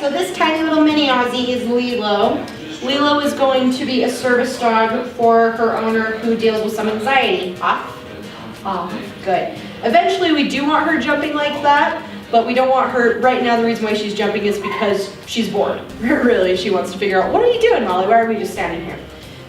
so this tiny little mini Aussie is Lilo. Lilo is going to be a service dog for her owner who deals with some anxiety. Off. Good. Eventually we do want her jumping like that, but we don't want her, right now the reason why she's jumping is because she's bored. Really, she wants to figure out, what are you doing, Molly? Why are we just standing here?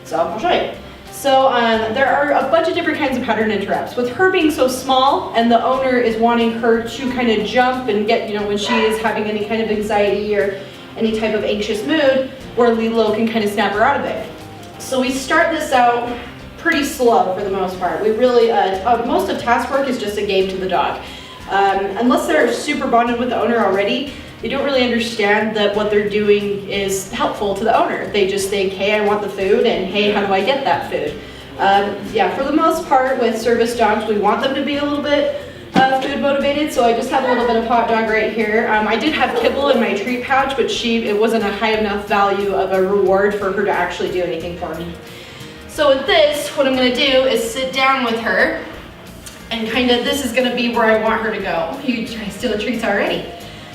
So I'll show you. So there are a bunch of different kinds of pattern interrupts. With her being so small and the owner is wanting her to kind of jump and get, when she is having any kind of anxiety or any type of anxious mood, where Lilo can kind of snap her out of it. So we start this out pretty slow for the most part. We really, most of task work is just a game to the dog. Unless they're super bonded with the owner already, they don't really understand that what they're doing is helpful to the owner. They just think, hey, I want the food, and hey, how do I get that food? Yeah, for the most part with service dogs, we want them to be a little bit food motivated, so I just have a little bit of hot dog right here. I did have kibble in my treat pouch, but it wasn't a high enough value of a reward for her to actually do anything for me. So with this, what I'm gonna do is sit down with her, and this is gonna be where I want her to go. You try to steal the treats already.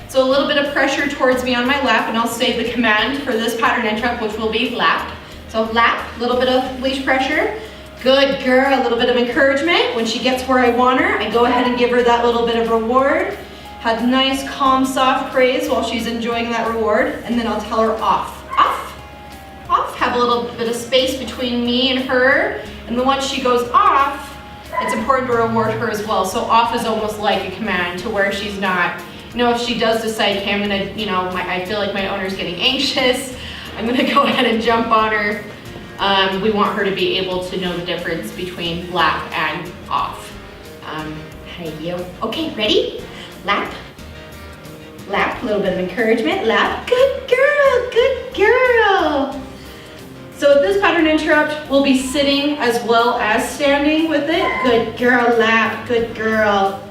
So a little bit of pressure towards me on my lap, and I'll say the command for this pattern interrupt, which will be lap. So lap, a little bit of leash pressure. Good girl, a little bit of encouragement. When she gets where I want her, I go ahead and give her that little bit of reward. Have nice, calm, soft praise while she's enjoying that reward, and then I'll tell her off. Off, off. Have a little bit of space between me and her, and then once she goes off, it's important to reward her as well. So off is almost like a command to where she's not, if she does decide, okay, I'm gonna, I feel like my owner's getting anxious, I'm gonna go ahead and jump on her. We want her to be able to know the difference between lap and off. Hey, you. Okay, ready? Lap. Lap, a little bit of encouragement. Lap. Good girl, good girl. So with this pattern interrupt, we'll be sitting as well as standing with it. Good girl, lap, good girl.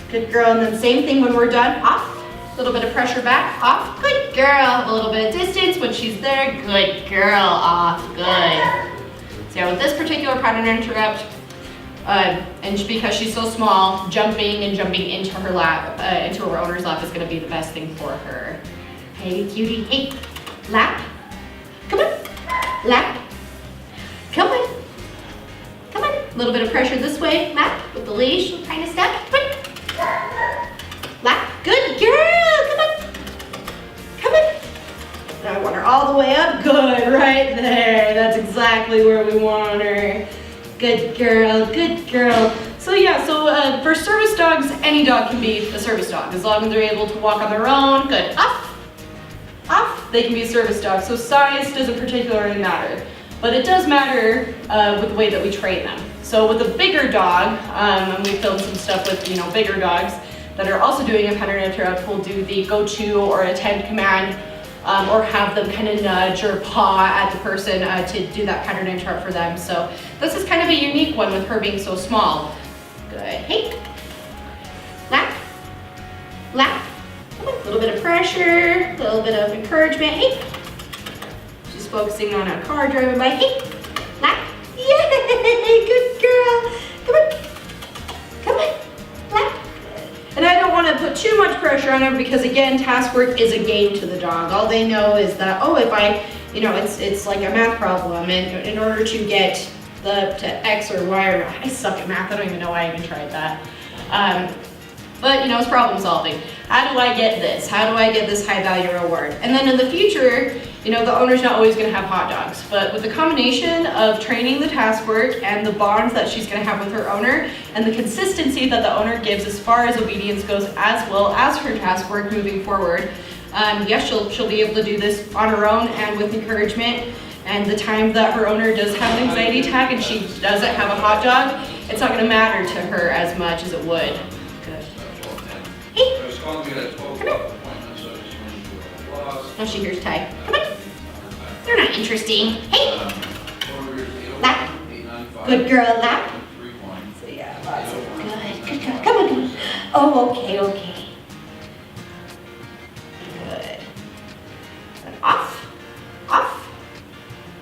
Good girl, and then same thing when we're done. Off. A little bit of pressure back, off, good girl. A little bit of distance when she's there, good girl, off, good. So yeah, with this particular pattern interrupt, and because she's so small, jumping into her lap, into her owner's lap is gonna be the best thing for her. Hey, cutie, hey, lap, come on, lap, come on, come on. A little bit of pressure this way, lap, with the leash, kind of step, quick. Lap, good girl, come on, come on. Now I want her all the way up, good, right there. That's exactly where we want her. Good girl, good girl. So yeah, for service dogs, any dog can be a service dog as long as they're able to walk on their own. Good, off, off, they can be a service dog. So size doesn't particularly matter, but it does matter with the way that we train them. So with a bigger dog, and we filmed some stuff with bigger dogs that are also doing a pattern interrupt, we'll do the go to or attend command, or have them kind of nudge or paw at the person to do that pattern interrupt for them. So this is kind of a unique one with her being so small. Good, hey, lap, lap, a little bit of pressure, a little bit of encouragement, hey. She's focusing on a car driving by, hey, lap, yay, good girl, come on, come on, lap. And I don't want to put too much pressure on her because again, task work is a game to the dog. All they know is that, oh, if I, it's like a math problem, and in order to get to X or Y, or I suck at math, I don't even know why I even tried that. But it's problem solving. How do I get this? How do I get this high value reward? And then in the future, the owner's not always gonna have hot dogs, but with the combination of training the task work and the bonds that she's gonna have with her owner and the consistency that the owner gives as far as obedience goes, as well as her task work moving forward, yes, she'll be able to do this on her own and with encouragement. And the time that her owner does have an anxiety attack and she doesn't have a hot dog, it's not gonna matter to her as much as it would. Good. Hey, come on. Now she hears Ty. Come on. They're not interesting. Hey, lap. Good girl, lap. So yeah, lots of good girl. Come on. Oh, okay, okay. Good. And off, off,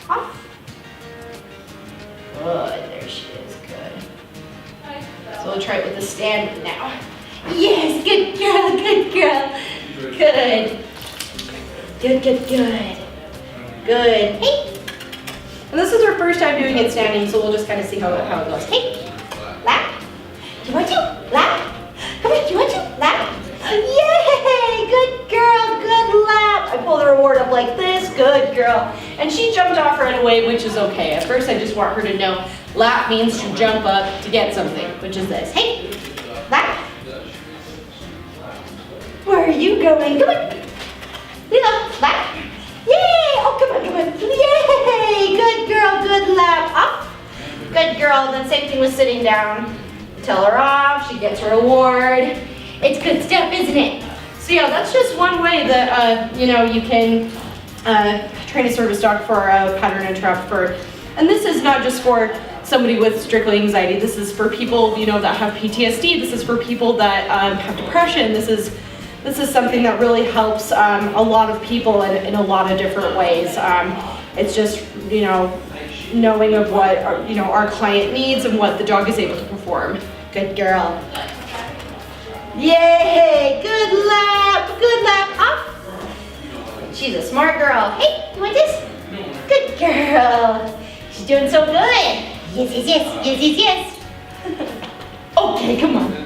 off. Good, there she is, good. So we'll try it with the stand now. Yes, good girl, good girl. Good. Good, good, good. Good. Hey. And this is our first time doing it standing, so we'll just kind of see how it goes. Hey. Lap. Do you want to? Lap. Come on, do you want to? Lap. Yay! Good girl, good lap. I pull the reward up like this. Good girl. And she jumped off right away, which is okay. At first, I just want her to know lap means to jump up to get something, which is this. Hey. Lap. Where are you going? Come on. Lila, lap. Yay! Oh, come on, come on. Yay! Good girl, good lap. Up. Good girl. Then same thing with sitting down. Tell her off. She gets her reward. It's good stuff, isn't it? So yeah, that's just one way that you can train a service dog for a pattern interrupt and this is not just for somebody with strictly anxiety. This is for people that have PTSD. This is for people that have depression. This is something that really helps a lot of people in a lot of different ways. It's just knowing of what our client needs and what the dog is able to perform. Good girl. Yay! Good lap, off. She's a smart girl. Hey, you want this? Good girl. She's doing so good. Yes, yes, yes, yes, yes, yes. Okay, come on.